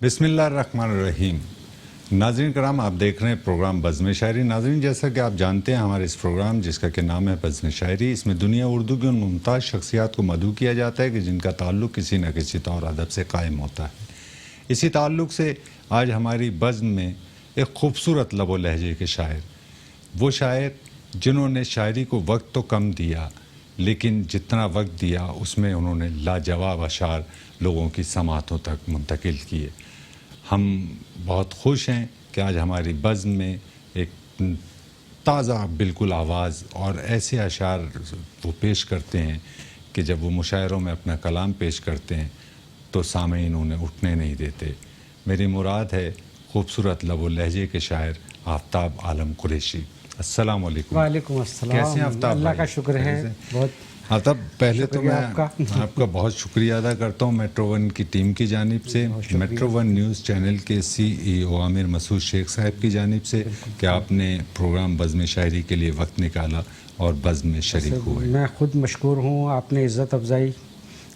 بسم اللہ الرحمن الرحیم. ناظرین کرام، آپ دیکھ رہے ہیں پروگرام بزم شاعری. ناظرین، جیسا کہ آپ جانتے ہیں ہمارے اس پروگرام جس کا کہ نام ہے بزم شاعری، اس میں دنیا اردو کی ان ممتاز شخصیات کو مدعو کیا جاتا ہے کہ جن کا تعلق کسی نہ کسی طور ادب سے قائم ہوتا ہے. اسی تعلق سے آج ہماری بزم میں ایک خوبصورت لب و لہجے کے شاعر، وہ شاعر جنہوں نے شاعری کو وقت تو کم دیا لیکن جتنا وقت دیا اس میں انہوں نے لاجواب اشعار لوگوں کی سماعتوں تک منتقل کیے. ہم بہت خوش ہیں کہ آج ہماری بزم میں ایک تازہ بالکل آواز اور ایسے اشعار وہ پیش کرتے ہیں کہ جب وہ مشاعروں میں اپنا کلام پیش کرتے ہیں تو سامعین انہیں اٹھنے نہیں دیتے. میری مراد ہے خوبصورت لب و لہجے کے شاعر آفتاب عالم قریشی. السلام علیکم. وعلیکم السلام. کیسے ہیں آفتاب؟ اللہ کا شکر ہے. بہت آفتاب، پہلے تو میں آپ کا بہت شکریہ ادا کرتا ہوں میٹرو ون کی ٹیم کی جانب سے، میٹرو ون نیوز چینل کے CEO عامر مسعود شیخ صاحب کی جانب سے کہ آپ نے پروگرام بزم شاعری کے لیے وقت نکالا اور بزم میں شریک ہوئے. میں خود مشکور ہوں، آپ نے عزت افزائی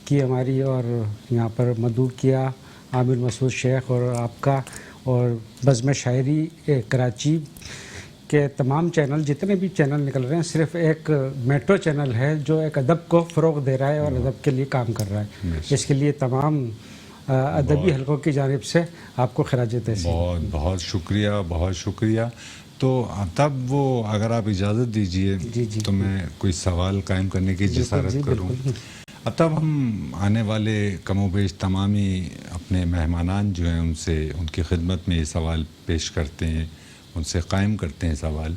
کی ہماری اور یہاں پر مدعو کیا عامر مسعود شیخ اور آپ کا، اور بزم شاعری کراچی کہ تمام چینل جتنے بھی چینل نکل رہے ہیں، صرف ایک میٹرو چینل ہے جو ایک ادب کو فروغ دے رہا ہے اور ادب کے لیے کام کر رہا ہے. اس کے لیے تمام ادبی حلقوں کی جانب سے آپ کو خراج تحسین. بہت بہت شکریہ، بہت شکریہ. تو تب وہ اگر آپ اجازت دیجیے تو میں کوئی سوال قائم کرنے کی جسارت کروں. اب تب ہم آنے والے کم و بیش تمامی اپنے مہمانان جو ہیں ان کی خدمت میں یہ سوال پیش کرتے ہیں، ان سے قائم کرتے ہیں سوال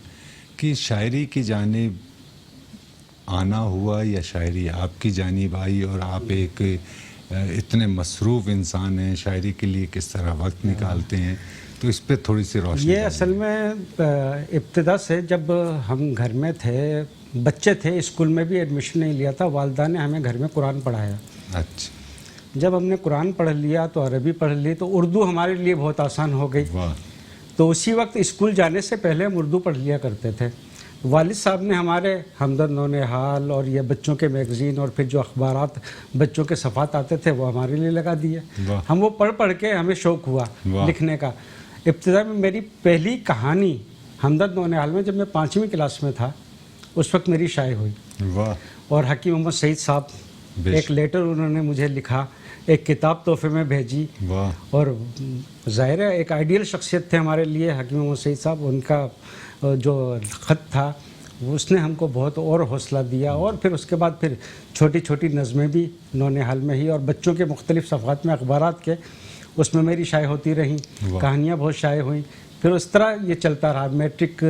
کہ شاعری کی جانب آنا ہوا یا شاعری آپ کی جانب آئی، اور آپ ایک اتنے مصروف انسان ہیں، شاعری کے لیے کس طرح وقت نکالتے ہیں، تو اس پہ تھوڑی سی روشنی. یہ اصل میں ابتدا سے جب ہم گھر میں تھے، بچے تھے، اسکول میں بھی ایڈمیشن نہیں لیا تھا، والدہ نے ہمیں گھر میں قرآن پڑھایا. اچھا. جب ہم نے قرآن پڑھ لیا تو عربی پڑھ لی تو اردو ہمارے لیے بہت آسان ہو گئی. تو اسی وقت اسکول جانے سے پہلے ہم اردو پڑھ لیا کرتے تھے. والد صاحب نے ہمارے ہمدرد نونہال اور یہ بچوں کے میگزین اور پھر جو اخبارات بچوں کے صفحات آتے تھے وہ ہمارے لیے لگا دیے. ہم وہ پڑھ کے ہمیں شوق ہوا لکھنے کا. ابتدا میں میری پہلی کہانی ہمدرد نونہال میں جب میں 5ویں کلاس میں تھا اس وقت میری شائع ہوئی. اور حکیم محمد سعید صاحب ایک لیٹر انہوں نے مجھے لکھا، ایک کتاب تحفے میں بھیجی. اور ظاہر ہے ایک آئیڈیل شخصیت تھے ہمارے لیے حکیم محمد سعید صاحب. ان کا جو خط تھا اس نے ہم کو بہت اور حوصلہ دیا. اور پھر اس کے بعد پھر چھوٹی چھوٹی نظمیں بھی نونہال میں ہی اور بچوں کے مختلف صفحات میں اخبارات کے اس میں میری شائع ہوتی رہیں. کہانیاں بہت شائع ہوئیں. پھر اس طرح یہ چلتا رہا میٹرک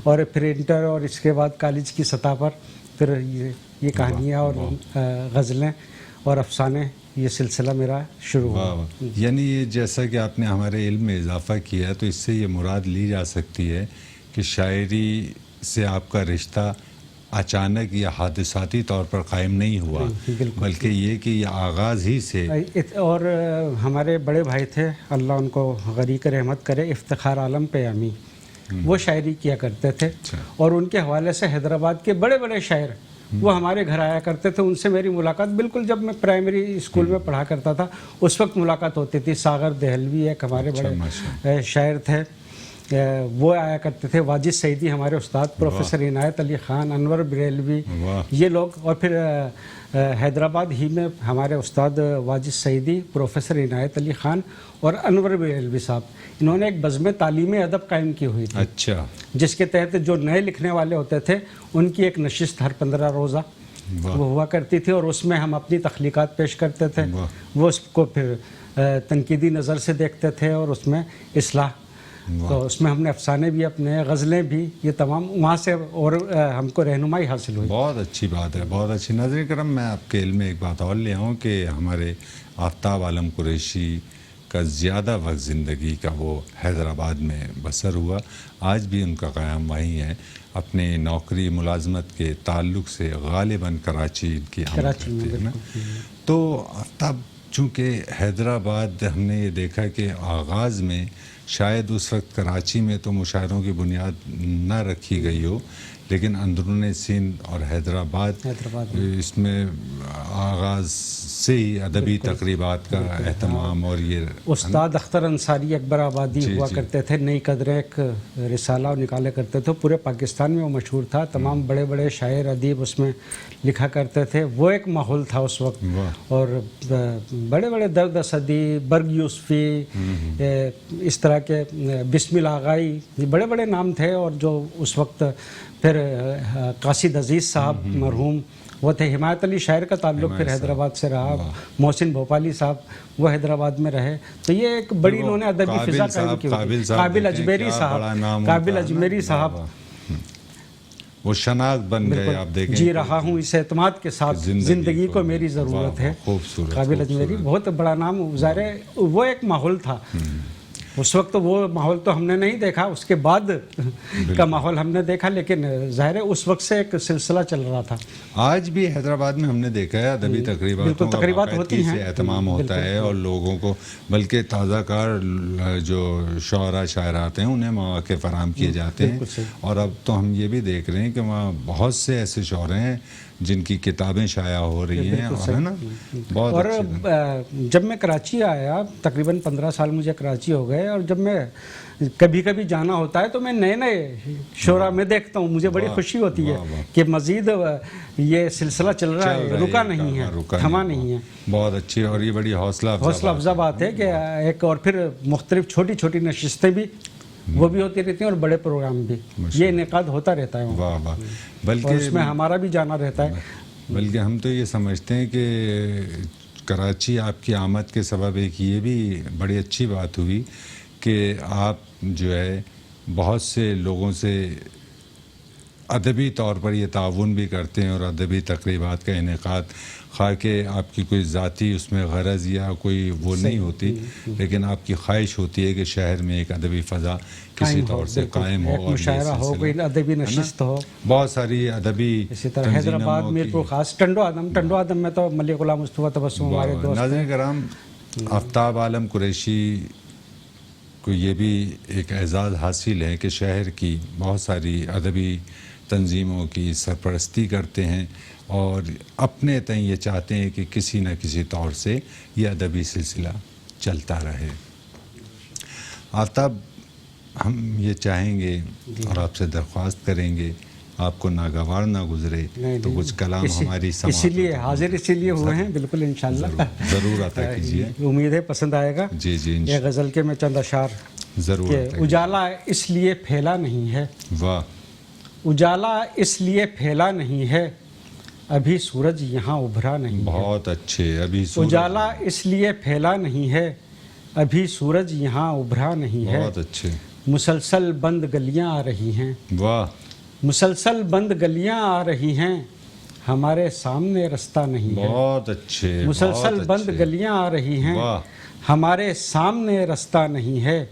اور پھر انٹر اور اس کے بعد کالج کی سطح پر پھر یہ کہانیاں اور غزلیں اور افسانے، یہ سلسلہ میرا شروع ہوا. یعنی یہ جیسا کہ آپ نے ہمارے علم میں اضافہ کیا تو اس سے یہ مراد لی جا سکتی ہے کہ شاعری سے آپ کا رشتہ اچانک یا حادثاتی طور پر قائم نہیں ہوا، بلکہ یہ کہ یہ آغاز ہی سے. اور ہمارے بڑے بھائی تھے، اللہ ان کو غریق رحمت کرے، افتخار عالم پیامی، وہ شاعری کیا کرتے تھے. اور ان کے حوالے سے حیدرآباد کے بڑے بڑے شاعر وہ ہمارے گھر آیا کرتے تھے. ان سے میری ملاقات بالکل جب میں پرائمری اسکول میں پڑھا کرتا تھا اس وقت ملاقات ہوتی تھی. ساغر دہلوی ایک ہمارے بڑے شاعر تھے، وہ آیا کرتے تھے. واجد سعیدی ہمارے استاد، پروفیسر عنایت علی خان، انور بریلوی، یہ لوگ. اور پھر حیدرآباد ہی میں ہمارے استاد واجد سعیدی، پروفیسر عنایت علی خان اور انور بریلوی صاحب، انہوں نے ایک بزم تعلیم ادب قائم کی ہوئی تھی. اچھا. جس کے تحت جو نئے لکھنے والے ہوتے تھے ان کی ایک نشست ہر 15 روزہ وہ ہوا کرتی تھی اور اس میں ہم اپنی تخلیقات پیش کرتے تھے. وہ اس کو پھر تنقیدی نظر سے دیکھتے تھے اور اس میں اصلاح. تو اس میں ہم نے افسانے بھی اپنے، غزلیں بھی، یہ تمام وہاں سے اور ہم کو رہنمائی حاصل ہوئی. بہت اچھی بات ہے، بہت اچھی. ناظرین کرم، میں آپ کے علم میں ایک بات اور لے آؤں کہ ہمارے آفتاب عالم قریشی کا زیادہ وقت زندگی کا وہ حیدرآباد میں بسر ہوا. آج بھی ان کا قیام وہیں ہے. اپنے نوکری ملازمت کے تعلق سے غالباً کراچی کی آمد کرتے ہیں نا. تو آفتاب، چونکہ حیدرآباد ہم نے یہ دیکھا کہ آغاز میں شاید اس وقت کراچی میں تو مشاعروں کی بنیاد نہ رکھی گئی ہو، لیکن اندرون سندھ اور حیدرآباد اس میں آغاز سے ہی ادبی تقریبات کا اہتمام، اور یہ استاد اختر انصاری اکبر آبادی ہوا کرتے تھے، نئی قدریں ایک رسالہ نکالے کرتے تھے، پورے پاکستان میں وہ مشہور تھا، تمام بڑے بڑے شاعر ادیب اس میں لکھا کرتے تھے، وہ ایک ماحول تھا اس وقت، اور بڑے بڑے درد صدی، برگ یوسفی، اس طرح کے بسم اللہ آغائی، بڑے بڑے نام تھے، اور جو اس وقت پھر قاصد عزیز صاحب مرحوم وہ تھے، حمایت علی شاعر کا تعلق پھر حیدرآباد سے رہا، محسن بھوپالی صاحب وہ حیدرآباد میں رہے، تو یہ ایک بڑی انہوں نے ادبی فضا قائم کی ہوئی، قابل اجمیری صاحب، قابل اجمیری صاحب وہ شناخت بن گئے، آپ دیکھیں جی رہا ہوں اس اعتماد کے ساتھ، زندگی کو میری ضرورت ہے، قابل اجمیری بہت بڑا نام، ظاہر ہے وہ ایک ماحول تھا اس وقت، وہ ماحول تو ہم نے نہیں دیکھا، اس کے بعد کا ماحول ہم نے دیکھا، لیکن ظاہر ہے اس وقت سے ایک سلسلہ چل رہا تھا۔ آج بھی حیدرآباد میں ہم نے دیکھا ہے ادبی تقریباتوں کا باقاعدگی سے اہتمام ہوتا ہے، اور لوگوں کو بلکہ تازہ کار جو شعراء شاعرات ہیں انہیں مواقع فراہم کیے جاتے ہیں، اور اب تو ہم یہ بھی دیکھ رہے ہیں کہ وہاں بہت سے ایسے شعراء ہیں جن کی کتابیں شائع ہو رہی ہیں، اور ہے نا بہت اور جب میں کراچی آیا، تقریباً 15 سال مجھے کراچی ہو گئے، اور جب میں کبھی کبھی جانا ہوتا ہے تو میں نئے نئے شعراء میں دیکھتا ہوں، مجھے بڑی خوشی ہوتی ہے کہ مزید یہ سلسلہ چل رہا ہے، رکا نہیں ہے، تھما نہیں ہے، بہت اچھی، اور یہ بڑی حوصلہ افزا بات ہے کہ ایک، اور پھر مختلف چھوٹی چھوٹی نشستیں بھی وہ بھی ہوتی رہتی ہیں، اور بڑے پروگرام بھی، یہ انعقاد ہوتا رہتا ہے، واہ واہ، اور بلکہ اس میں ہمارا بھی جانا رہتا ہے، بلکہ ہم تو یہ سمجھتے ہیں کہ کراچی آپ کی آمد کے سبب ایک یہ بھی بڑی اچھی بات ہوئی کہ آپ جو ہے بہت سے لوگوں سے ادبی طور پر یہ تعاون بھی کرتے ہیں، اور ادبی تقریبات کا انعقاد، خواہ کہ آپ کی کوئی ذاتی اس میں غرض یا کوئی وہ نہیں ہوتی، لیکن آپ کی خواہش ہوتی ہے کہ شہر میں ایک ادبی فضا کسی طور سے قائم ہو، ایک مشاعرہ ہو، کوئی ادبی نشست ہو، بہت ساری ادبی اسی طرح حیدرآباد، میرپور خاص، ٹنڈو آدم میں تو ملک غلام مصطفیٰ تبسم ہمارے دوست۔ ناظرین کرام، آفتاب عالم قریشی کو یہ بھی ایک اعزاز حاصل ہے کہ شہر کی بہت ساری ادبی تنظیموں کی سرپرستی کرتے ہیں، اور اپنے تئیں یہ چاہتے ہیں کہ کسی نہ کسی طور سے یہ ادبی سلسلہ چلتا رہے۔ آفتاب، ہم یہ چاہیں گے اور آپ سے درخواست کریں گے، آپ کو ناگوار نہ گزرے تو کچھ کلام ہماری سماعت، اسی لیے حاضر اسی لیے ہوئے ہیں، بالکل انشاءاللہ ضرور عطا کیجیے، امید ہے پسند آئے گا۔ جی جی یہ غزل کے میں چند اشعار، ضرور کہ اجالا اس لیے پھیلا نہیں ہے، واہ، اجالا اس لیے پھیلا نہیں ہے، ابھی سورج یہاں ابھرا نہیں ہے، بہت اچھے، ابھی اجالا اس لیے پھیلا نہیں ہے، ابھی سورج یہاں ابھرا نہیں ہے، بہت اچھے، مسلسل بند گلیاں آ رہی ہیں، واہ، مسلسل بند گلیاں آ رہی ہیں، ہمارے سامنے رستہ نہیں ہے، بہت اچھے، مسلسل بند گلیاں آ رہی ہیں، واہ، ہمارے سامنے رستہ نہیں ہے،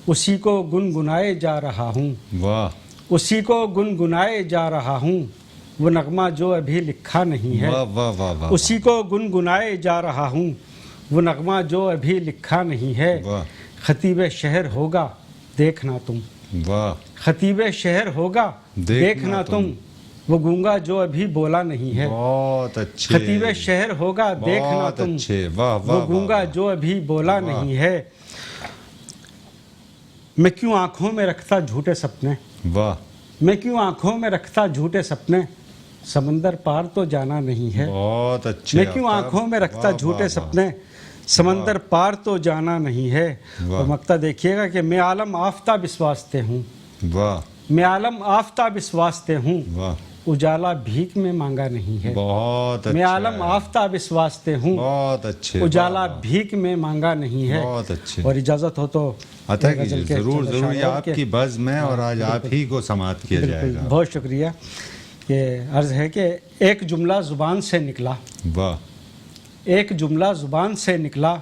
اسی کو گنگنائے جا رہا ہوں، واہ، اسی کو گنگنائے جا رہا ہوں، وہ نغمہ جو ابھی لکھا نہیں ہے، واہ واہ واہ واہ، اسی کو گنگنائے جا رہا ہوں، وہ نغمہ جو ابھی لکھا نہیں ہے، واہ، خطیب شہر ہوگا دیکھنا تم، واہ، خطیب شہر ہوگا دیکھنا تم، وہ گونگا جو ابھی بولا نہیں ہے، بہت اچھے، خطیب شہر ہوگا دیکھنا بہت تم، اچھے، واہ وہ واہ، گونگا جو ابھی بولا نہیں ہے، میں کیوں آنکھوں میں رکھتا جھوٹے سپنے، واہ، میں کیوں آنکھوں میں رکھتا جھوٹے سپنے، سمندر پار تو جانا نہیں ہے، بہت اچھے، میں کیوں آنکھوں میں رکھتا جھوٹے سپنے، سمندر پار تو جانا نہیں ہے، اور مقطع دیکھیے گا کہ میں عالم آفتاب اس واسطے ہوں، واہ، میں عالم آفتاب اس واسطے ہوں، واہ، اجالا بھیک میں مانگا نہیں ہے، بہت میں اچھا، عالم آفتاب اس واسطے ہوں، بہت اچھے، اجالا بھیک میں مانگا نہیں ہے، بہت اچھے، اور اجازت ہو تو عطا کیجیے، ضرور ضرور، یہ آپ کی بزم ہے اور آج آپ ہی کو سماعت کیا جائے گا، بہت شکریہ۔ یہ عرض ہے کہ ایک جملہ زبان سے نکلا، واہ، ایک جملہ زبان سے نکلا،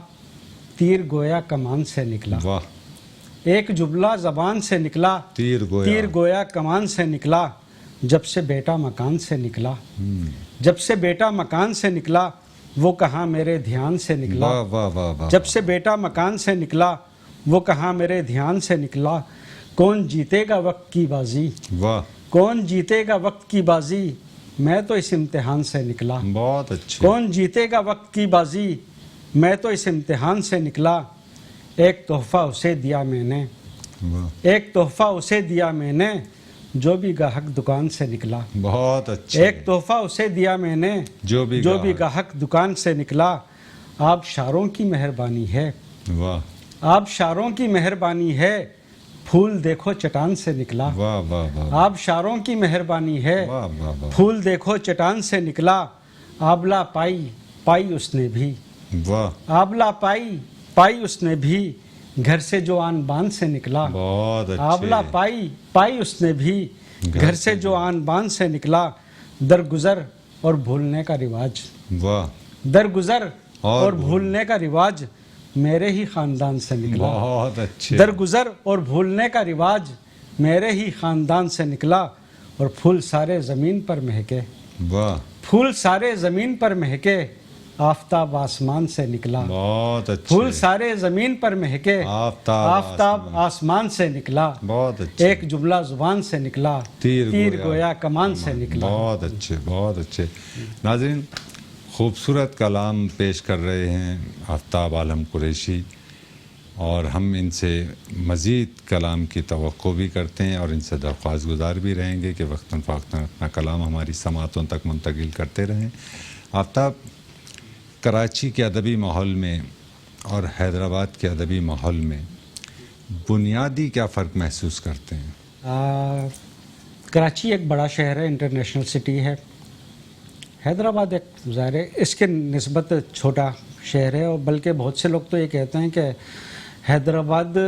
تیر گویا کمان سے نکلا، واہ، ایک جملہ زبان سے نکلا، تیر تیر گویا کمان سے نکلا، جب سے بیٹا مکان سے نکلا، جب سے بیٹا مکان سے نکلا، وہ کہاں میرے دھیان سے نکلا، واہ واہ واہ واہ، جب سے بیٹا مکان سے نکلا، وہ کہاں میرے دھیان سے نکلا، کون جیتے گا وقت کی بازی، واہ کون جیتے گا وقت کی بازی، میں تو اس امتحان سے نکلا، بہت اچھے کون جیتے گا وقت کی بازی، میں تو اس امتحان سے نکلا، ایک تحفہ اسے دیا میں نے، واہ ایک تحفہ اسے دیا میں نے، جو بھی گاہک دکان سے نکلا، بہت اچھے ایک تحفہ اسے دیا میں نے، جو بھی گاہک دکان سے نکلا، آپ شاعروں کی مہربانی ہے، واہ آپ شاعروں کی مہربانی ہے، پھول دیکھو چٹان سے نکلا، واہ واہ واہ آپ شاعروں کی مہربانی ہے، واہ واہ واہ پھول دیکھو چٹان سے نکلا، آبلہ پائی پائی اس نے بھی، واہ آبلہ پائی پائی اس نے بھی، گھر سے جو آن بان سے نکلا، بہت اچھے آبلہ پائی پائی اس نے بھی، گھر سے جو آن بان سے نکلا، درگزر اور بھولنے کا رواج، واہ درگزر اور اور بھولنے کا رواج میرے ہی خاندان سے نکلا، بہت اچھے درگزر اور بھولنے کا رواج میرے ہی خاندان سے نکلا، اور پھول سارے زمین پر مہکے، واہ پھول سارے زمین پر مہکے، آفتاب آسمان سے نکلا، بہت اچھے پھول سارے زمین پر مہکے، آفتاب آسمان سے نکلا، بہت اچھے ایک جملہ زبان سے نکلا، تیر گویا کمان سے نکلا۔ بہت اچھے بہت اچھے ناظرین، خوبصورت کلام پیش کر رہے ہیں آفتاب عالم قریشی، اور ہم ان سے مزید کلام کی توقع بھی کرتے ہیں اور ان سے درخواست گزار بھی رہیں گے کہ وقتاً فوقتاً اپنا کلام ہماری سماعتوں تک منتقل کرتے رہیں۔ آفتاب، کراچی کے ادبی ماحول میں اور حیدرآباد کے ادبی ماحول میں بنیادی کیا فرق محسوس کرتے ہیں؟ کراچی ایک بڑا شہر ہے، انٹرنیشنل سٹی ہے، حیدرآباد ایک ظاہر ہے اس کے نسبت چھوٹا شہر ہے، اور بلکہ بہت سے لوگ تو یہ کہتے ہیں کہ حیدرآباد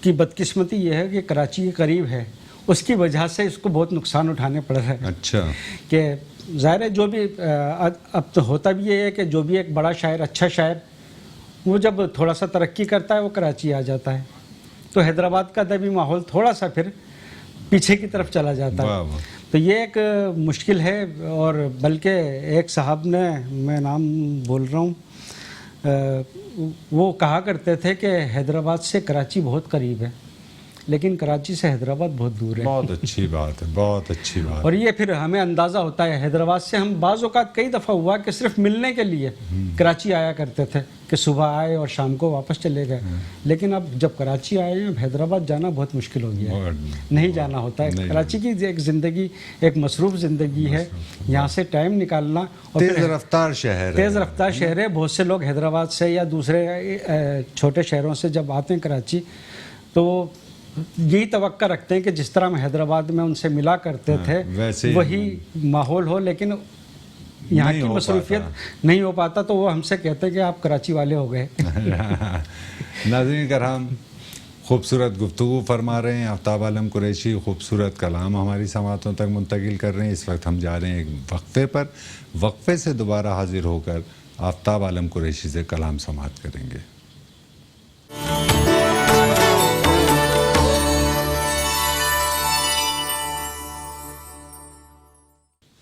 کی بدقسمتی یہ ہے کہ کراچی کے قریب ہے، اس کی وجہ سے اس کو بہت نقصان اٹھانے پڑ رہے ہیں۔ اچھا، کہ ظاہر ہے جو بھی اب تو ہوتا بھی یہ ہے کہ جو بھی ایک بڑا شاعر، اچھا شاعر، وہ جب تھوڑا سا ترقی کرتا ہے وہ کراچی آ جاتا ہے، تو حیدرآباد کا ادبی ماحول تھوڑا سا پھر پیچھے کی طرف چلا جاتا ہے۔ واہ واہ، تو یہ ایک مشکل ہے، اور بلکہ ایک صاحب نے، میں نام بول رہا ہوں، وہ کہا کرتے تھے کہ حیدرآباد سے کراچی بہت قریب ہے، لیکن کراچی سے حیدرآباد بہت دور ہے۔ بہت اچھی بات ہے، بہت اچھی بات اور یہ پھر ہمیں اندازہ ہوتا ہے، حیدرآباد سے ہم بعض اوقات کئی دفعہ ہوا کہ صرف ملنے کے لیے کراچی آیا کرتے تھے، کہ صبح آئے اور شام کو واپس چلے گئے، لیکن اب جب کراچی آئے ہیں، اب حیدرآباد جانا بہت مشکل ہو گیا ہے، نہیں جانا ہوتا ہے۔ کراچی کی ایک زندگی، ایک مصروف زندگی ہے، یہاں سے ٹائم نکالنا، اور تیز رفتار شہر ہے، تیز رفتار شہر ہے۔ بہت سے لوگ حیدرآباد سے یا دوسرے چھوٹے شہروں سے جب آتے ہیں کراچی، تو یہی توقع رکھتے ہیں کہ جس طرح ہم حیدرآباد میں ان سے ملا کرتے تھے وہی ماحول ہو، لیکن یہاں کی مصروفیت نہیں ہو پاتا، تو وہ ہم سے کہتے ہیں کہ آپ کراچی والے ہو گئے۔ ناظرین کرام، خوبصورت گفتگو فرما رہے ہیں آفتاب عالم قریشی، خوبصورت کلام ہماری سماعتوں تک منتقل کر رہے ہیں۔ اس وقت ہم جا رہے ہیں ایک وقفے پر، وقفے سے دوبارہ حاضر ہو کر آفتاب عالم قریشی سے کلام سماعت کریں گے۔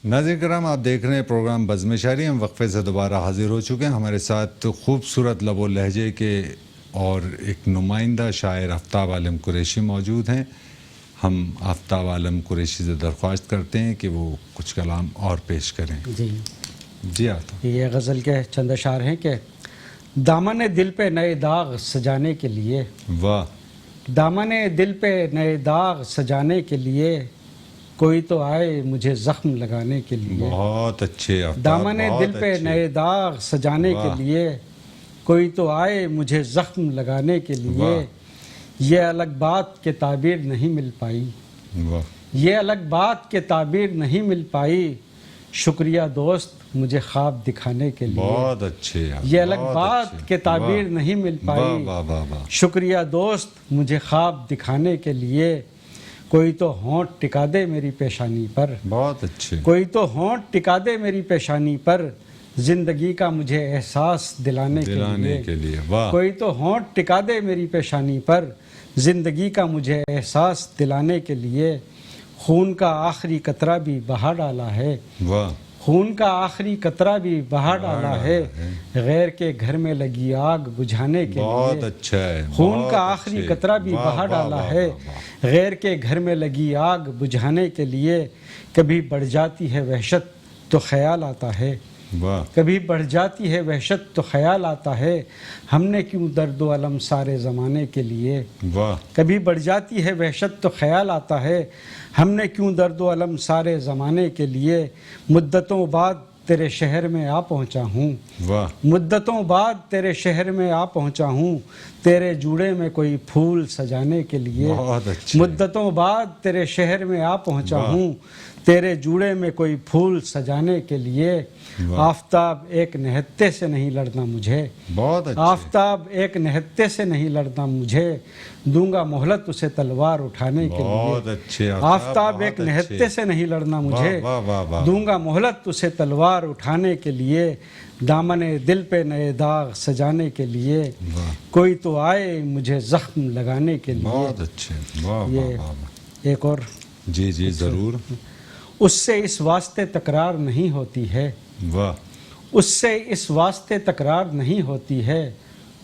ناظرین کرام، آپ دیکھ رہے ہیں پروگرام بزم شاعری، ہم وقفے سے دوبارہ حاضر ہو چکے ہیں۔ ہمارے ساتھ خوبصورت لب و لہجے کے اور ایک نمائندہ شاعر آفتاب عالم قریشی موجود ہیں۔ ہم آفتاب عالم قریشی سے درخواست کرتے ہیں کہ وہ کچھ کلام اور پیش کریں۔ جی آفتاب، یہ غزل کے چند اشعار ہیں کہ دامن دل پہ نئے داغ سجانے کے لیے، واہ، دامن دل پہ نئے داغ سجانے کے لیے، کوئی تو آئے مجھے زخم لگانے کے لیے، بہت اچھے آفتاب، دامن دل پہ نئے داغ سجانے کے لیے، کوئی تو آئے مجھے زخم لگانے کے لیے، یہ الگ بات کے تعبیر نہیں مل پائی، یہ الگ بات کے تعبیر نہیں مل پائی، شکریہ دوست مجھے خواب دکھانے کے لیے، بہت اچھے، یہ الگ بات کے تعبیر نہیں مل پائی، شکریہ دوست مجھے خواب دکھانے کے لیے، کوئی تو ہونٹ ٹکا دے میری پیشانی پر، بہت اچھے، کوئی تو ہونٹ ٹکا دے میری پیشانی پر، زندگی کا مجھے احساس دلانے کے لیے، کوئی تو ہونٹ ٹکا دے میری پیشانی پر، زندگی کا مجھے احساس دلانے کے لیے، خون کا آخری قطرہ بھی بہا ڈالا ہے، خون کا آخری قطرہ بھی بہا ڈالا ہے غیر کے گھر میں لگی آگ بجھانے کے بہت لیے اچھا ہے خون کا آخری قطرہ بھی بہا ڈالا ہے غیر کے گھر میں لگی آگ بجھانے کے لیے کبھی بڑھ جاتی ہے وحشت تو خیال آتا ہے واہ کبھی بڑھ جاتی ہے وحشت تو خیال آتا ہے ہم نے کیوں درد و الم سارے زمانے کے لیے واہ کبھی بڑھ جاتی ہے وحشت تو خیال آتا ہے ہم نے کیوں درد و الم سارے زمانے کے لیے مدتوں بعد تیرے شہر میں آ پہنچا ہوں واہ مدتوں بعد تیرے شہر میں آ پہنچا ہوں تیرے جوڑے میں کوئی پھول سجانے کے لیے بہت اچھے مدتوں بعد تیرے شہر میں آ پہنچا ہوں تیرے جوڑے میں کوئی پھول سجانے کے لیے آفتاب ایک نہتے سے نہیں لڑنا مجھے بہت اچھے آفتاب ایک نہتے سے نہیں لڑنا مجھے دوں گا مہلت اسے تلوار اٹھانے کے بہت لیے اچھے آفتاب ایک نہتے سے نہیں لڑنا مجھے واہ واہ واہ دوں گا مہلت اسے تلوار اٹھانے کے لیے دامن دل پہ نئے داغ سجانے کے لیے کوئی تو آئے مجھے زخم لگانے کے لیے بہت اچھے واہ یہ واہ واہ ایک اور جی جی ضرور اس سے اس واسطے تکرار نہیں ہوتی ہے واہ اس سے اس واسطے تکرار نہیں ہوتی ہے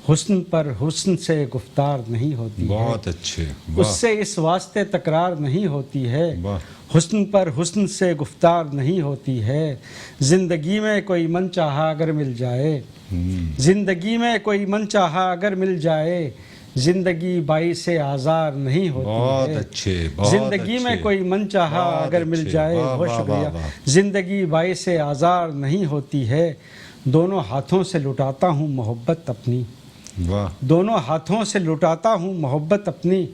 حسن پر حسن سے گفتار نہیں ہوتی ہے بہت اچھے اس واہ سے اس واسطے تکرار نہیں ہوتی ہے واہ حسن پر حسن سے گفتار نہیں ہوتی ہے زندگی میں کوئی من چاہا اگر مل جائے زندگی میں کوئی من چاہا اگر مل جائے زندگی باعث آزار نہیں بہت ہوتی ہے اچھے بہت زندگی میں اچھے کوئی من چاہا بہت اگر مل اچھے، جائے واہ، بہت واہ، شکریہ واہ، واہ۔ زندگی باعث آزار نہیں ہوتی ہے دونوں ہاتھوں سے لٹاتا ہوں محبت اپنی واہ دونوں ہاتھوں سے لٹاتا ہوں محبت اپنی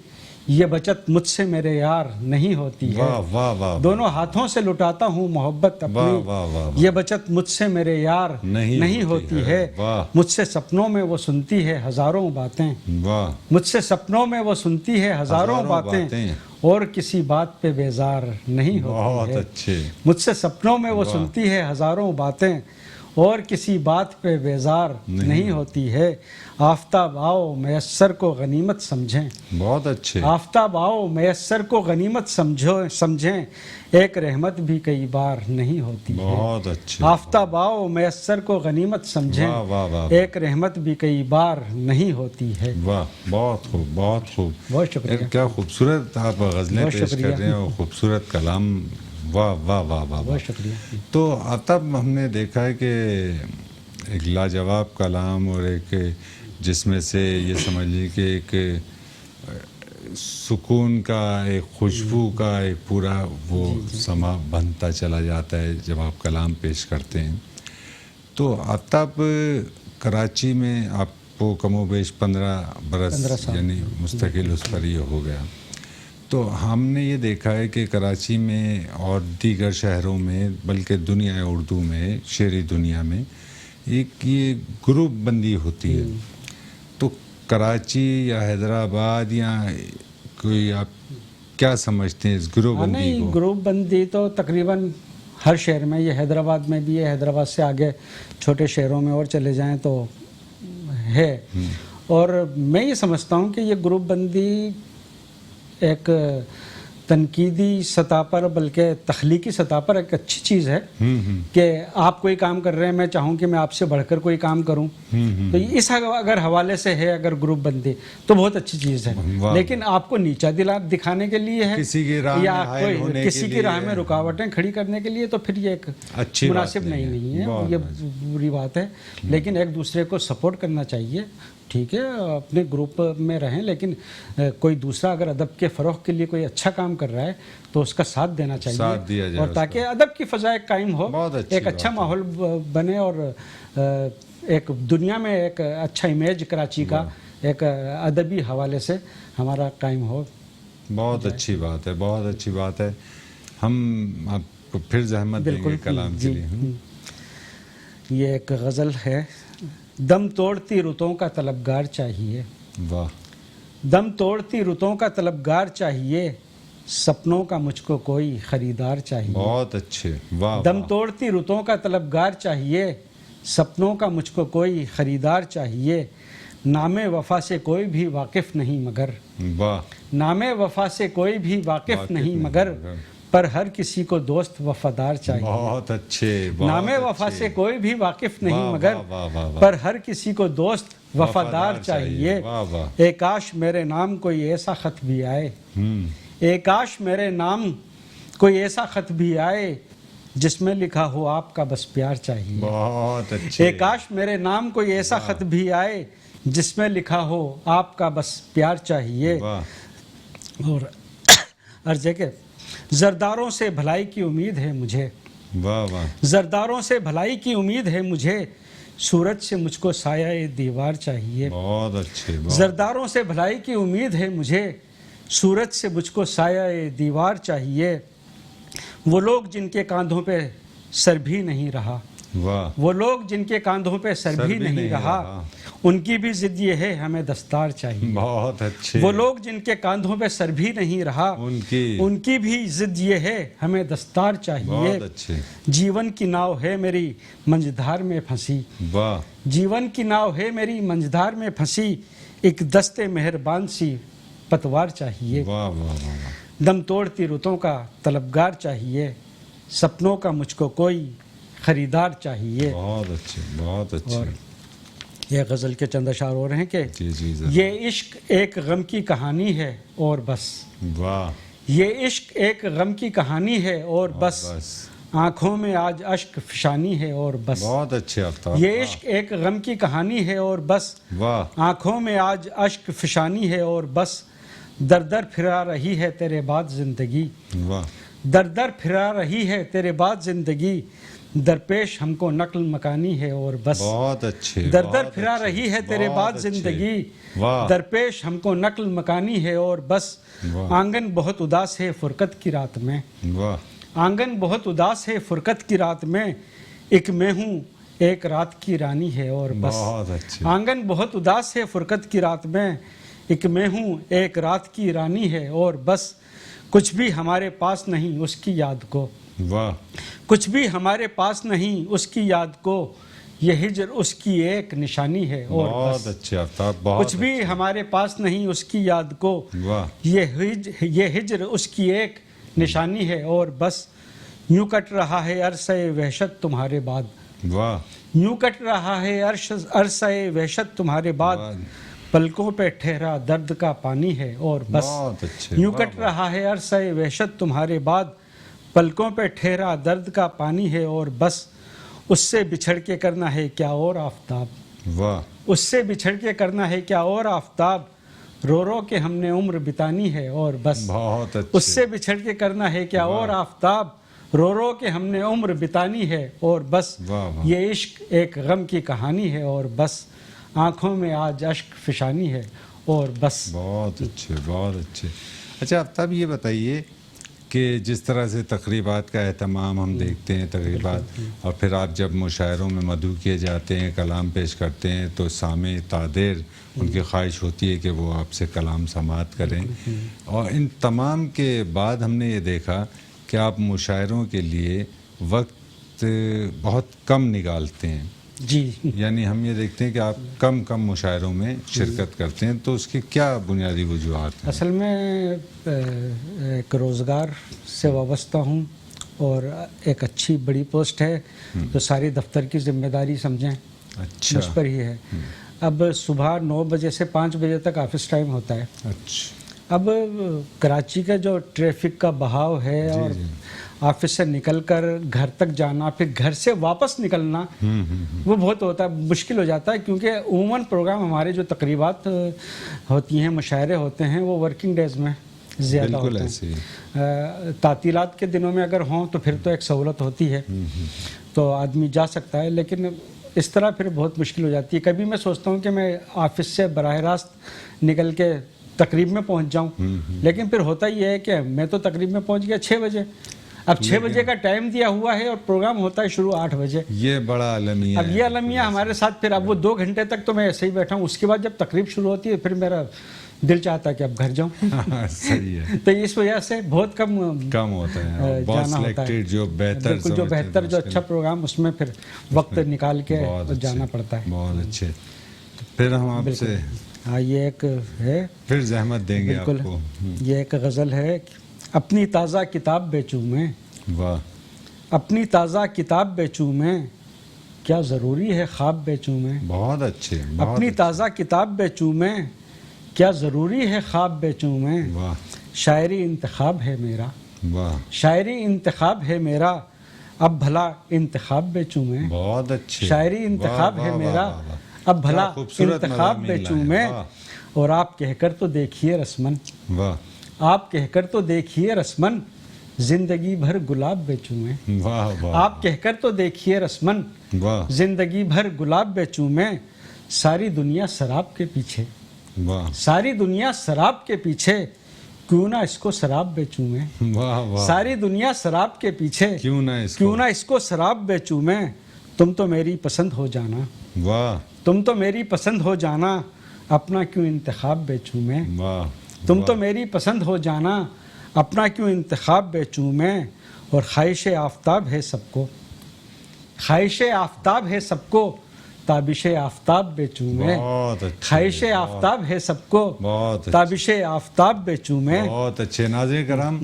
یہ بچت مجھ سے میرے یار نہیں ہوتی ہے واہ واہ واہ دونوں ہاتھوں سے لٹاتا ہوں محبت واہ واہ اپنی واہ واہ یہ بچت مجھ سے میرے یار نہیں ہوتی ہے واہ مجھ سے سپنوں میں وہ سنتی ہے ہزاروں باتیں واہ مجھ سے سپنوں میں وہ سنتی ہے ہزاروں باتیں اور کسی بات پہ بیزار نہیں ہوتی بہت ہے اچھے مجھ سے سپنوں میں وہ سنتی ہے ہزاروں باتیں اور کسی بات پہ بیزار نہیں ہوتی ہے آفتاب آؤ میسر کو غنیمت سمجھیں بہت اچھے آفتاب آؤ میسر کو غنیمت سمجھیں ایک رحمت بھی کئی بار نہیں ہوتی ہے بہت اچھے آفتاب آؤ میسر کو غنیمت سمجھیں واہ واہ واہ ایک رحمت بھی کئی بار نہیں ہوتی ہے واہ بہت خوب بہت خوب بہت شکریہ کیا خوبصورت آپ غزلیں بہت پیش شکریہ۔ کر رہے ہیں اور خوبصورت کلام واہ واہ واہ واہ بہت شکریہ تو تب ہم نے دیکھا ہے کہ ایک لاجواب کلام اور ایک جس میں سے یہ سمجھ لیجیے کہ ایک سکون کا ایک خوشبو کا ایک پورا وہ سما بنتا چلا جاتا ہے جب آپ کلام پیش کرتے ہیں تو تب کراچی میں آپ کو کم و بیش 15 برس یعنی مستقل اس پر یہ ہو گیا تو ہم نے یہ دیکھا ہے کہ کراچی میں اور دیگر شہروں میں بلکہ دنیا اردو میں شعری دنیا میں ایک یہ گروپ بندی ہوتی ہے تو کراچی یا حیدرآباد یا کوئی آپ کیا سمجھتے ہیں اس گروپ بندی نہیں کو گروپ بندی تو تقریباً ہر شہر میں یہ حیدرآباد میں بھی ہے حیدرآباد سے آگے چھوٹے شہروں میں اور چلے جائیں تو ہے اور میں یہ سمجھتا ہوں کہ یہ گروپ بندی ایک تنقیدی سطح پر بلکہ تخلیقی سطح پر ایک اچھی چیز ہے کہ آپ کوئی کام کر رہے ہیں میں چاہوں کہ میں آپ سے بڑھ کر کوئی کام کروں تو اس اگر حوالے سے ہے اگر گروپ بندی تو بہت اچھی چیز ہے لیکن آپ کو نیچا دکھانے کے لیے ہے کسی کی راہ یا میں حائل ہونے کوئی کسی کی راہ میں رکاوٹیں کھڑی کرنے کے لیے تو پھر یہ ایک اچھی مناسب نہیں ہے یہ بری بات ہے لیکن ایک دوسرے کو سپورٹ کرنا چاہیے ٹھیک ہے اپنے گروپ میں رہیں لیکن کوئی دوسرا اگر ادب کے فروغ کے لیے کوئی اچھا کام کر رہا ہے تو اس کا ساتھ دینا چاہیے اور تاکہ ادب کی فضا ایک قائم ہو ایک اچھا ماحول بنے اور ایک دنیا میں ایک اچھا امیج کراچی کا ایک ادبی حوالے سے ہمارا قائم ہو بہت اچھی بات ہے بہت اچھی بات ہے ہم آپ کو پھر زحمت دیں گے کلام کے لیے یہ ایک غزل ہے دم توڑتی رتوں کا طلبگار چاہیے واہ دم توڑتی رتوں کا طلبگار چاہیے سپنوں کا مجھ کو کوئی خریدار چاہیے بہت اچھے واہ دم توڑتی رتوں کا طلبگار چاہیے سپنوں کا مجھ کو کوئی خریدار چاہیے نام وفا سے کوئی بھی واقف نہیں مگر واہ نام وفا سے کوئی بھی واقف نہیں مگر پر ہر کسی کو دوست وفادار چاہیے. بہت اچھے. نام وفا سے کوئی بھی واقف نہیں واہ، مگر واہ، واہ، واہ، واہ. پر ہر کسی کو دوست وفادار وفادار چاہیے. چاہیے. واہ، واہ. اے کاش میرے نام کوئی ایسا خط بھی آئے. اے کاش میرے نام کوئی ایسا خط بھی آئے جس میں لکھا ہو آپ کا بس پیار چاہیے. بہت اچھے. اے کاش میرے نام کوئی ایسا خط بھی آئے جس میں لکھا ہو آپ کا بس پیار چاہیے. واہ. اور عرض ہے کہ زرداروں سے بھلائی کی امید ہے مجھے. واہ واہ. زرداروں سے بھلائی کی امید ہے مجھے سورج سے مجھ کو سایہ دیوار چاہیے. بہت اچھے. زرداروں سے بھلائی کی امید ہے مجھے سورج سے مجھ کو سایہ دیوار چاہیے. وہ لوگ جن کے کاندھوں پہ سر بھی نہیں رہا. واہ. وہ لوگ جن کے کاندھوں پہ سر بھی نہیں رہا ان کی بھی ضد یہ ہے ہمیں دستار چاہیے. بہت اچھے. وہ لوگ جن کے کاندھوں پہ سر بھی نہیں رہا ان کی بھی ضد یہ ہے ہمیں دستار چاہیے. بہت اچھے. جیون کی ناؤ ہے میری منجدھار میں پھنسی. واہ. جیون کی ناؤ ہے میری منجدھار میں پھنسی ایک دستے مہربان سی پتوار چاہیے. واہ واہ واہ. دم توڑتی رتوں کا طلبگار چاہیے. سپنوں کا مجھ کو کوئی خریدار چاہیے. بہت اچھے. بہت اچھے. اور یہ غزل کے چند اشعار اور ہیں کہ جی جی ضرور. یہ عشق ایک غم کی کہانی ہے اور بس. واہ. یہ عشق ایک غم کی کہانی ہے اور بس. آنکھوں میں آج اشک فشانی ہے اور بس. بہت اچھے آفتاب. یہ عشق ایک غم کی کہانی ہے اور بس. واہ. آنکھوں میں آج اشک فشانی ہے اور بس. در در پھرا رہی ہے تیرے بعد زندگی. واہ. در در پھرا رہی ہے تیرے بعد زندگی درپیش ہم کو نقل مکانی ہے اور بس. بہت اچھے. در در پھرا رہی ہے تیرے بعد زندگی درپیش ہم کو نقل مکانی ہے اور بس. آنگن بہت اداس ہے فرقت کی رات میں. واہ. آنگن بہت اداس ہے فرقت کی رات میں ایک میں ہوں ایک رات کی رانی ہے اور بس. بہت اچھے. آنگن بہت اداس ہے فرقت کی رات میں ایک میں ہوں ایک رات کی رانی ہے اور بس. کچھ بھی ہمارے پاس نہیں اس کی یاد کو. واہ. کچھ بھی ہمارے پاس نہیں اس کی یاد کو یہ ہجر اس کی ایک نشانی ہے اور بہت بس. اچھے آفتاب. بہت کچھ بھی ہمارے پاس نہیں اس کی یاد کو واہ. یہ ہجر اس کی ایک نشانی ہے اور بس. یوں کٹ رہا ہے عرصہ وحشت تمہارے بعد. واہ. یوں کٹ رہا ہے عرصہ وحشت تمہارے بعد پلکوں پہ ٹھہرا درد کا پانی ہے اور بس. بہت اچھے. یوں کٹ رہا ہے عرصہ وحشت تمہارے بعد پلکوں پہ ٹھہرا درد کا پانی ہے اور بس. اس سے بچھڑ کے کرنا ہے کیا اور آفتاب. واہ. اس سے بچھڑ کے کرنا ہے کیا اور آفتاب رو رو کے ہم نے عمر بتانی ہے اور بس. بہت اچھے. اس سے بچھڑ کے کرنا ہے کیا اور آفتاب رو رو کے ہم نے عمر بتانی ہے اور بس. واہ واہ. یہ عشق ایک غم کی کہانی ہے اور بس. آنکھوں میں آج اشک فشانی ہے اور بس. بہت اچھے. بہت اچھے. اچھا آفتاب یہ بتائیے کہ جس طرح سے تقریبات کا اہتمام ہم دیکھتے ہیں تقریبات اور پھر آپ جب مشاعروں میں مدعو کیے جاتے ہیں کلام پیش کرتے ہیں تو سامع تادیر ان کی خواہش ہوتی ہے کہ وہ آپ سے کلام سماعت کریں اور ان تمام کے بعد ہم نے یہ دیکھا کہ آپ مشاعروں کے لیے وقت بہت کم نکالتے ہیں. جی یعنی ہم یہ دیکھتے ہیں کہ آپ کم مشاعروں میں شرکت کرتے ہیں تو اس کی کیا بنیادی وجوہات ہیں؟ اصل میں ایک روزگار سے وابستہ ہوں اور ایک اچھی بڑی پوسٹ ہے تو ساری دفتر کی ذمہ داری سمجھیں اچھا. مجھ پر ہی ہے. اب صبح 9 بجے سے 5 بجے تک آفس ٹائم ہوتا ہے. اچھا. اب کراچی کا جو ٹریفک کا بہاؤ ہے اور آفس سے نکل کر گھر تک جانا پھر گھر سے واپس نکلنا وہ بہت ہوتا ہے مشکل ہو جاتا ہے کیونکہ عموماً پروگرام ہمارے جو تقریبات ہوتی ہیں مشاعرے ہوتے ہیں وہ ورکنگ ڈیز میں زیادہ ہوتے ہیں. تعطیلات کے دنوں میں اگر ہوں تو پھر تو ایک سہولت ہوتی ہے تو آدمی جا سکتا ہے لیکن اس طرح پھر بہت مشکل ہو جاتی ہے. کبھی میں سوچتا ہوں کہ میں آفس سے براہ راست نکل کے تقریب میں پہنچ جاؤں لیکن پھر ہوتا یہ ہے کہ میں تو تقریب میں پہنچ گیا 6 بجے. اب 6 بجے کا ٹائم دیا ہوا ہے اور پروگرام ہوتا ہے شروع 8 بجے. یہ بڑا المیہ. اب یہ المیہ ہمارے ساتھ پھر اب وہ 2 گھنٹے تک تو میں ایسے ہی بیٹھا ہوں. اس کے بعد جب تقریب شروع ہوتی ہے پھر میرا دل چاہتا ہے کہ اب گھر جاؤں. صحیح ہے. تو اس وجہ سے بہت کم ہوتا ہے جانا ہوتا ہے. جو بہتر جو اچھا پروگرام اس میں پھر وقت نکال کے جانا پڑتا ہے. بہت اچھے. پھر ہم آپ سے ہاں یہ ایک ہے پھر زحمت دیں گے آپ کو. یہ ایک غزل ہے اپنی تازہ کتاب بیچوں میں، واہ اپنی تازہ کتاب بیچوں میں، کیا ضروری ہے خواب بیچوں میں، بہت اچھے بہت اپنی تازہ کتاب بیچوں میں، کیا ضروری ہے خواب بیچوں میں، واہ شاعری انتخاب ہے میرا، واہ شاعری انتخاب ہے میرا، اب بھلا انتخاب بیچوں میں، بہت اچھے شاعری انتخاب ہے میرا، اب بھلا کیا خوبصورت انتخاب مضامین بیچوں لائے، میں، واہ اور آپ کہہ کر تو دیکھیے رسمن، واہ آپ کہہ کر تو دیکھیے رسمن، زندگی بھر گلاب بیچوں میں، واہ واہ آپ کہہ کر تو دیکھیے رسمن، واہ زندگی بھر گلاب بیچوں میں، ساری دنیا شراب کے پیچھے، واہ ساری دنیا شراب کے پیچھے، کیوں نہ اس کو شراب بیچوں میں، واہ واہ ساری دنیا شراب کے پیچھے، کیوں نہ اس کیوں کو نہ اس کو شراب بیچوں میں، تم تو میری پسند ہو جانا، واہ تم تو میری پسند ہو جانا، اپنا کیوں انتخاب بیچوں میں، واہ تم تو میری پسند ہو جانا، اپنا کیوں انتخاب بیچوں میں، اور خواہش آفتاب ہے سب کو، خواہش آفتاب ہے سب کو، تابش آفتاب بیچوں میں، بہت اچھے خواہش آفتاب ہے سب کو، بہت اچھے تابش آفتاب بیچوں میں۔ بہت اچھے ناظرین کرام،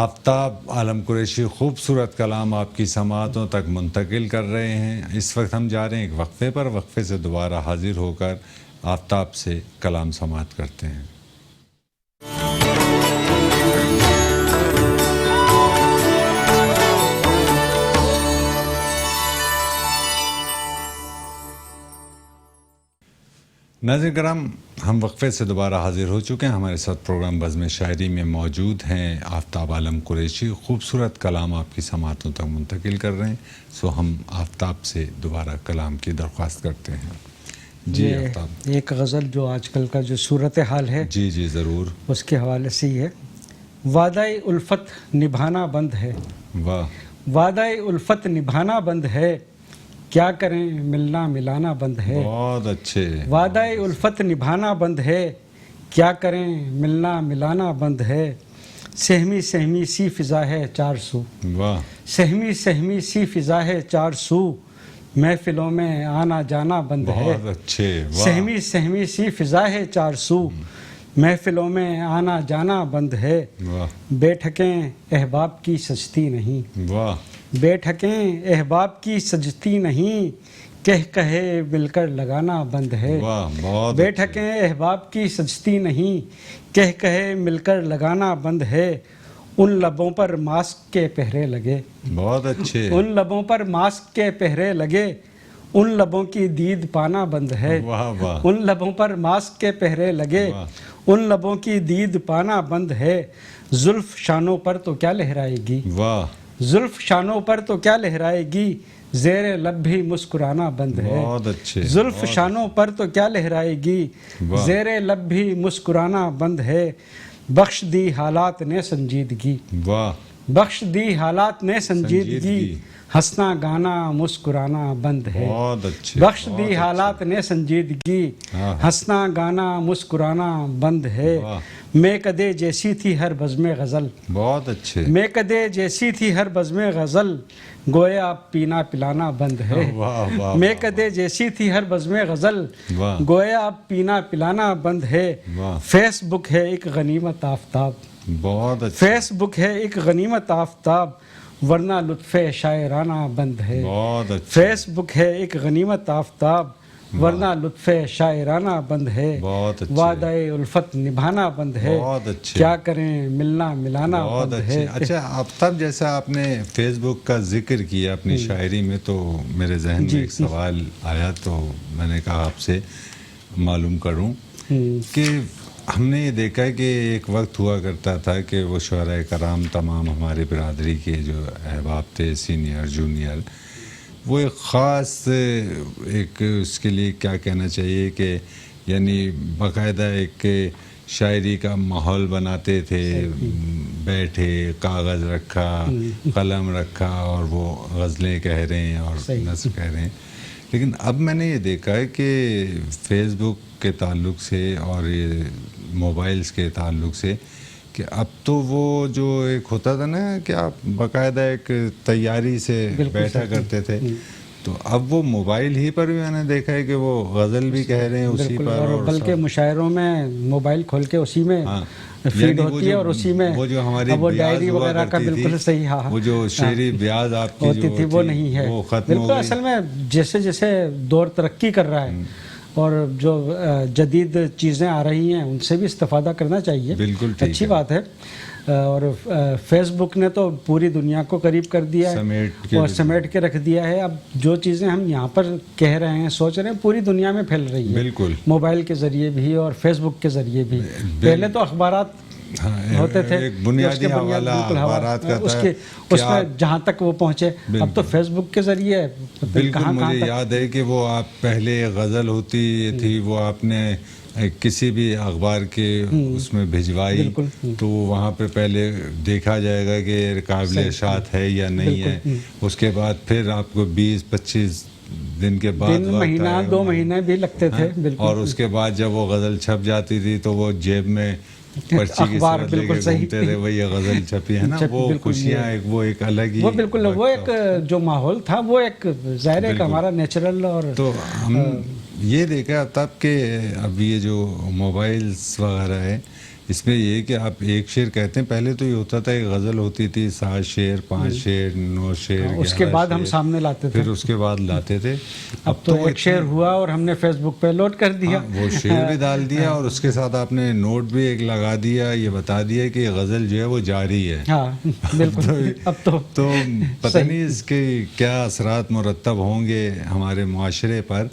آفتاب عالم قریشی خوبصورت کلام آپ کی سماعتوں تک منتقل کر رہے ہیں۔ اس وقت ہم جا رہے ہیں ایک وقفے پر، وقفے سے دوبارہ حاضر ہو کر آفتاب سے کلام سماعت کرتے ہیں۔ ناظرین کرام، ہم وقفے سے دوبارہ حاضر ہو چکے ہیں۔ ہمارے ساتھ پروگرام بزم شاعری میں موجود ہیں آفتاب عالم قریشی، خوبصورت کلام آپ کی سماعتوں تک منتقل کر رہے ہیں۔ سو ہم آفتاب سے دوبارہ کلام کی درخواست کرتے ہیں۔ جی یہ آفتاب، ایک غزل جو آج کل کا جو صورتحال ہے جی جی ضرور۔ اس کے حوالے سے ہی ہے۔ وعدہ الفت نبھانا بند ہے، واہ وعدہ الفت نبھانا بند ہے، کیا کریں ملنا ملانا بند ہے، بہت اچھے، وعدہ الفت نبھانا بند ہے، کیا کریں ملنا ملانا بند ہے، سہمی سہمی سی فضا ہے چار سو، واہ سہمی سہمی سی فضا ہے چار سو، محفلوں میں آنا جانا بند ہے، بہت اچھے، واہ سہمی سہمی سی فضا ہے چار سو، محفلوں میں آنا جانا بند ہے، واہ بیٹھکیں احباب کی سجتی نہیں، واہ بیٹھکیں احباب کی سجتی نہیں، کہے مل کر لگانا بند ہے، واہ بہت بیٹھکیں احباب کی سجتی نہیں، کہے مل کر لگانا بند ہے، ان لبوں پر ماسک کے پہرے لگے، بہت اچھے، ان لبوں پر ماسک کے پہرے لگے، ان لبوں کی دید پانا بند ہے، واہ واہ ان لبوں پر ماسک کے پہرے لگے، واہ ان لبوں کی دید پانا بند ہے، زلف شانوں پر تو کیا لہرائے گی، واہ زلف شانوں پر تو کیا لہرائے گی، زیر لب بھی مسکرانا بند ہے، بہت اچھے، زلف شانوں پر تو کیا لہرائے گی، واہ زیر لب بھی مسکرانا بند ہے، بخش دی حالات نے سنجیدگی، واہ بخش دی حالات نے سنجیدگی، سنجیدگی، ہنسنا گانا مسکرانا بند ہے، بہت اچھے، بخش بہت دی اچھے، حالات نے سنجیدگی، ہاں، ہنسنا گانا مسکرانا بند ہے، واہ میں کدے جیسی تھی ہر بزم غزل، بہت اچھے، میں کدے جیسی تھی ہر بزم غزل، گویا اب پینا پلانا بند ہے، واہ واہ میں کدے جیسی تھی ہر بزم غزل، واہ گویا اب پینا پلانا بند ہے، واہ فیس بک ہے ایک غنیمت آفتاب، بہت اچھے، فیس بک ہے ایک غنیمت آفتاب، ورنہ لطف شاعرانہ بند ہے، بہت اچھے، فیس بک ہے ایک غنیمت آفتاب، ورنہ لطف شاعرانہ بند ہے، بہت اچھے، وعدہ الفت نبھانا بند ہے، بہت اچھے، کیا کریں ملنا ملانا بہت بند اچھے۔ ہے۔ اچھا آفتاب، جیسا آپ نے فیس بک کا ذکر کیا اپنی شاعری میں، تو میرے ذہن میں ایک سوال آیا، تو میں نے کہا آپ سے معلوم کروں کہ ہم نے یہ دیکھا ہے کہ ایک وقت ہوا کرتا تھا کہ وہ شعراء کرام تمام ہماری برادری کے جو احباب تھے، سینئر جونیئر، وہ ایک خاص ایک اس کے لیے کیا کہنا چاہیے کہ یعنی باقاعدہ ایک شاعری کا ماحول بناتے تھے، بیٹھے کاغذ رکھا، قلم رکھا، اور وہ غزلیں کہہ رہے ہیں اور نثر کہہ رہے ہیں۔ لیکن اب میں نے یہ دیکھا ہے کہ فیس بک کے تعلق سے اور یہ موبائلز کے تعلق سے کہ اب تو وہ جو ایک ہوتا تھا نا کہ آپ باقاعدہ ایک تیاری سے بیٹھا کرتے تھے، تو اب وہ موبائل ہی پر بھی میں نے دیکھا ہے کہ وہ غزل بھی کہہ رہے ہیں اسی بالکل، پر، اور بلکہ مشاعروں میں موبائل کھول کے اسی میں فیڈ ہوتی ہے، اور اسی میں وہ جو ہماری وہ ڈائری وغیرہ کا بالکل صحیح، ہاں وہ جو شعری بیاض آپ کی ہوتی تھی وہ نہیں ہے، وہ ختم ہو بالکل. گئی. اصل میں جیسے جیسے دور ترقی کر رہا ہے اور جو جدید چیزیں آ رہی ہیں ان سے بھی استفادہ کرنا چاہیے، بالکل ٹھیک اچھی ہے. بات ہے. اور فیس بک نے تو پوری دنیا کو قریب کر دیا ہے اور سمیٹ کے رکھ دیا ہے. اب جو چیزیں ہم یہاں پر کہہ رہے ہیں، سوچ رہے ہیں، پوری دنیا میں پھیل رہی ہے، بالکل موبائل کے ذریعے بھی اور فیس بک کے ذریعے بھی. پہلے تو اخبارات ہوتے تھے، ایک بنیادی حوالہ اخبارات کا تھا، اس میں جہاں تک وہ پہنچے. اب تو فیس بک کے ذریعے بالکل. مجھے یاد ہے کہ وہ آپ پہلے غزل ہوتی تھی، وہ آپ نے کسی بھی اخبار کے اس میں بھجوائی تو وہاں پہ پہلے دیکھا جائے گا کہ قابل اشاعت ہے یا نہیں ہے. اس کے بعد پھر آپ کو 20-25 دن کے بعد مہینہ 2 مہینے بھی لگتے تھے. اور اس کے بعد جب وہ غزل چھپ جاتی تھی تو وہ جیب میں پرچی کی صورت لے کے گھومتے تھے، وہی غزل چھپی ہے نا. وہ خوشیاں وہ ایک الگ ہی، وہ بالکل وہ ایک جو ماحول تھا وہ ایک ظاہر ہے کہ ہمارا نیچرل. اور تو ہم یہ دیکھا تب کہ اب یہ جو موبائلس وغیرہ ہے اس میں یہ کہ آپ ایک شعر کہتے ہیں، پہلے تو یہ ہوتا تھا ایک غزل ہوتی تھی 7 شعر 5 شعر 9 شعر، اس کے بعد ہم سامنے لاتے تھے، پھر اس کے بعد لاتے تھے. اب تو ایک شعر ہوا اور ہم نے فیس بک پہ لوڈ کر دیا، وہ شعر بھی ڈال دیا اور اس کے ساتھ آپ نے نوٹ بھی ایک لگا دیا، یہ بتا دیا کہ یہ غزل جو ہے وہ جاری ہے. ہاں بالکل. اب تو پتہ نہیں اس کے کیا اثرات مرتب ہوں گے ہمارے معاشرے پر،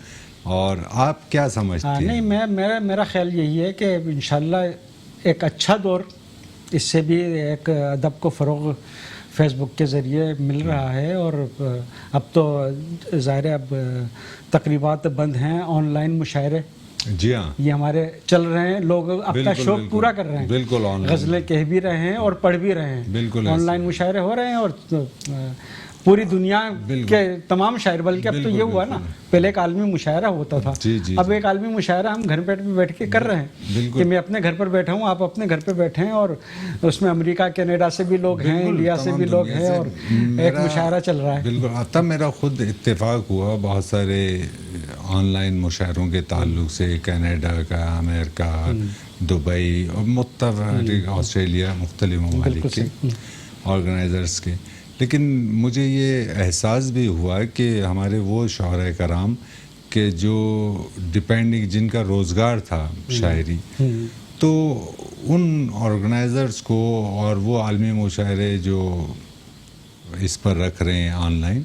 اور آپ کیا سمجھتے ہیں؟ نہیں، میرا خیال یہی ہے کہ انشاءاللہ ایک اچھا دور اس سے بھی ایک ادب کو فروغ فیس بک کے ذریعے مل رہا ہے. اور اب تو ظاہر ہے اب تقریبات بند ہیں، آن لائن مشاعرے جی ہاں یہ ہمارے چل رہے ہیں، لوگ اپنا شوق پورا کر رہے ہیں، بالکل غزلیں کہہ بھی رہے ہیں اور پڑھ بھی رہے ہیں، بالکل آن لائن مشاعرے ہو رہے ہیں. اور پوری دنیا کے تمام شاعر، بلکہ اب تو یہ ہوا نا، پہلے ایک عالمی مشاعرہ ہوتا تھا، اب ایک عالمی مشاعرہ ہم گھر پہ بیٹھ کے کر رہے ہیں کہ میں اپنے گھر پر بیٹھا ہوں، آپ اپنے گھر پہ بیٹھے ہیں، اور اس میں امریکہ کینیڈا سے بھی لوگ ہیں، انڈیا سے بھی لوگ ہیں، اور ایک مشاعرہ چل رہا ہے. بالکل. تب میرا خود اتفاق ہوا بہت سارے آن لائن مشاعروں کے تعلق سے، کینیڈا کا، امریکہ، دبئی اور متفرق آسٹریلیا، مختلف ممالک کے آرگنائزرز کے. لیکن مجھے یہ احساس بھی ہوا کہ ہمارے وہ شعراء کرام کہ جو ڈپینڈنگ، جن کا روزگار تھا شاعری، تو ان آرگنائزرز کو اور وہ عالمی مشاعرے جو اس پر رکھ رہے ہیں آن لائن،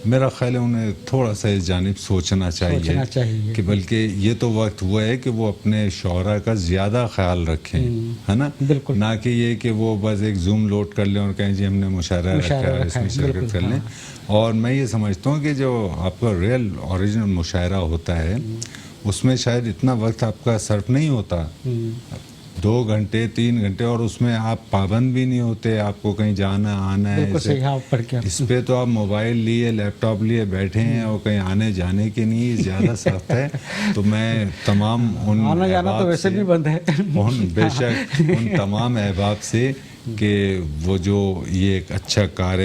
میرا خیال ہے انہیں تھوڑا سا اس جانب سوچنا چاہیے کہ بلکہ یہ تو وقت ہوا ہے کہ وہ اپنے شعراء کا زیادہ خیال رکھیں، ہے نا، نہ کہ یہ کہ وہ بس ایک زوم لوڈ کر لیں اور کہیں جی ہم نے مشاعرہ رکھا ہے اس میں شرکت کر لیں. اور میں یہ سمجھتا ہوں کہ جو آپ کا ریئل اوریجنل مشاعرہ ہوتا ہے اس میں شاید اتنا وقت آپ کا صرف نہیں ہوتا، 2 گھنٹے 3 گھنٹے، اور اس میں آپ پابند بھی نہیں ہوتے، آپ کو کہیں جانا آنا ہے. اس پہ تو آپ موبائل لیے، لیپ ٹاپ لیے بیٹھے ہیں اور کہیں آنے جانے کے نہیں زیادہ سخت ہے. تو میں تمام ان آنا جانا تو ویسے بھی بند ہے، بے شک ان تمام احباب سے کہ وہ جو یہ ایک اچھا کار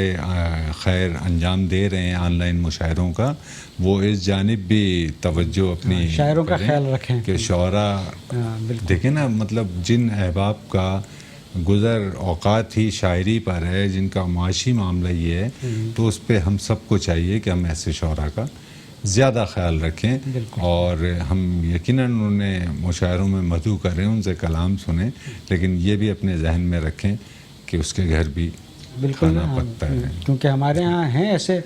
خیر انجام دے رہے ہیں آن لائن مشاعروں کا، وہ اس جانب بھی توجہ اپنی شاعروں کا خیال رکھیں کہ شعراء دیکھیں نا، مطلب جن احباب کا گزر اوقات ہی شاعری پر ہے، جن کا معاشی معاملہ یہ ہے، تو اس پہ ہم سب کو چاہیے کہ ہم ایسے شعراء کا زیادہ خیال رکھیں. اور ہم یقیناً انہیں مشاعروں میں مدعو کریں، ان سے کلام سنیں، لیکن یہ بھی اپنے ذہن میں رکھیں کہ اس کے گھر بھی کھانا پکتا ہے. کیونکہ ہمارے ہاں ہیں ایسے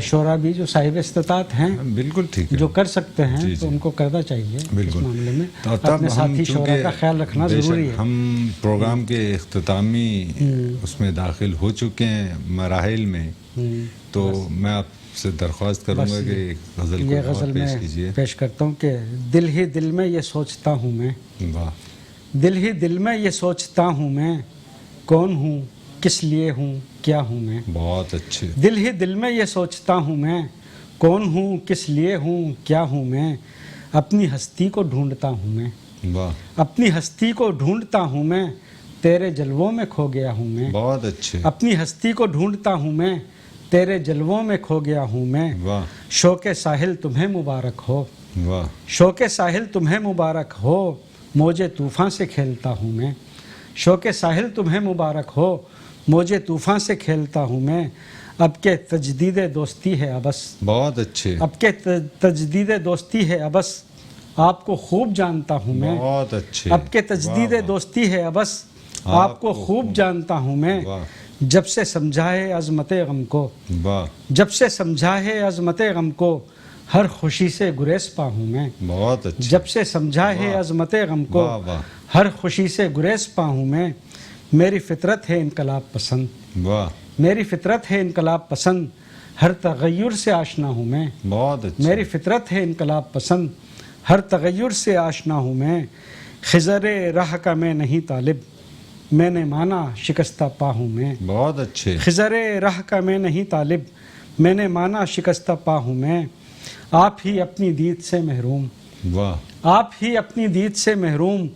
شعراء بھی جو صاحب استطاعت ہیں، بالکل ٹھیک ہے، جو کر سکتے ہیں، تو ان کو کرنا چاہیے. بالکل. معاملے میں اپنے ساتھی شعراء کا خیال رکھنا ضروری ہے. ہم پروگرام کے اختتامی اس میں داخل ہو چکے ہیں مراحل میں، تو میں آپ سے درخواست کروں گا کہ یہ غزل میں پیش کرتا ہوں کہ دل ہی دل میں یہ سوچتا ہوں میں، دل ہی دل میں یہ سوچتا ہوں میں، کون ہوں، کس لیے ہوں، کیا ہوں میں. بہت اچھے. دل ہی دل میں یہ سوچتا ہوں میں، کون ہوں، کس لیے ہوں، کیا ہوں میں، اپنی ہستی کو ڈھونڈتا ہوں میں، اپنی ہستی کو ڈھونڈتا ہوں میں، تیرے جلووں میں کھو گیا ہوں میں. بہت اچھے. اپنی ہستی کو ڈھونڈتا ہوں میں، تیرے جلووں میں کھو گیا ہوں میں واہ شوق ساحل تمہیں مبارک ہو واہ شوق ساحل تمہیں مبارک ہو موجے طوفان سے کھیلتا ہوں میں شوق ساحل تمہیں مبارک ہو موجے طوفان سے کھیلتا ہوں میں اب کے تجدید دوستی ہے ابس بہت اچھے اب کے تجدید دوستی ہے ابس آپ کو خوب جانتا ہوں میں بہت اچھے اب کے تجدید دوستی ہے ابس آپ کو خوب جانتا ہوں میں واہ جب سے سمجھا ہے عظمت غم کو واہ جب سے سمجھا ہے عظمت غم کو ہر خوشی سے گریز پا ہوں میں بہت اچھے جب سے سمجھا ہے عظمت غم کو واہ واہ ہر خوشی سے گریز پا ہوں میں میری فطرت ہے انقلاب پسند واہ میری فطرت ہے انقلاب پسند ہر تغیر سے آشنا ہوں میں بہت اچھے میری فطرت ہے انقلاب پسند ہر تغیر سے آشنا ہوں میں خضر راہ کا میں نہیں طالب میں نے مانا شکستہ پا ہوں میں بہت اچھے خضر راہ کا میں نہیں طالب میں نے مانا شکستہ پا ہوں میں آپ ہی اپنی دید سے محروم واہ آپ ہی اپنی دید سے محروم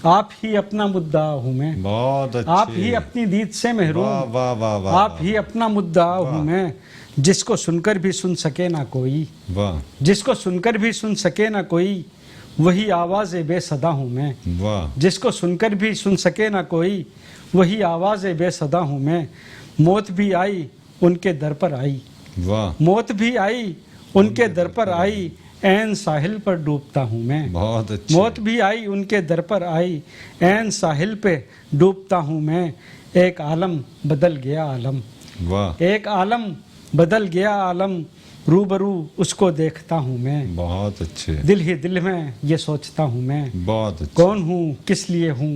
آپ ہی اپنا مدعا ہوں میں بہت اچھے آپ ہی اپنی دید سے واہ محروم واہ واہ واہ آپ ہی اپنا مدعا ہوں میں جس کو سن کر بھی سن سکے نہ کوئی واہ جس کو سن کر بھی سن سکے نہ کوئی وہی آواز بے صدا ہوں میں واہ جس کو سن کر بھی سن سکے نہ کوئی وہی آواز بے صدا ہوں میں موت بھی آئی ان کے در پر آئی واہ موت بھی آئی ان کے در پر آئی عین ساحل پر ڈوبتا ہوں میں بہت اچھے موت بھی آئی ان کے در پر آئی عین ساحل پہ ڈوبتا ہوں میں ایک عالم بدل گیا عالم واہ ایک عالم بدل گیا عالم روبرو اس کو دیکھتا ہوں میں بہت اچھے دل ہی دل میں یہ سوچتا ہوں میں بہت اچھے کون ہوں کس لیے ہوں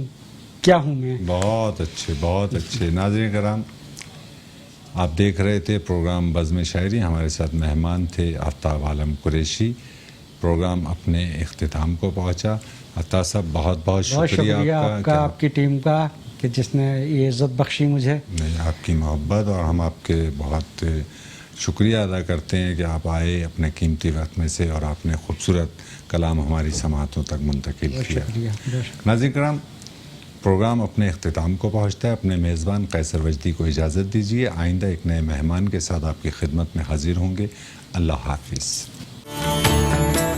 کیا ہوں میں بہت اچھے ناظرین کرام آپ دیکھ رہے تھے پروگرام بزم شاعری ہمارے ساتھ مہمان تھے آفتاب عالم قریشی پروگرام اپنے اختتام کو پہنچا عطا صاحب بہت بہت شکریہ آپ کا آپ کی ٹیم کا کہ جس نے یہ عزت بخشی مجھے آپ کی محبت اور ہم آپ کے بہت شکریہ ادا کرتے ہیں کہ آپ آئے اپنے قیمتی وقت میں سے اور آپ نے خوبصورت کلام ہماری سماعتوں تک منتقل کیا ناظرین کرام پروگرام اپنے اختتام کو پہنچتا ہے اپنے میزبان قیصر وجدی کو اجازت دیجیے آئندہ ایک نئے مہمان کے ساتھ آپ کی خدمت میں حاضر ہوں گے اللہ حافظ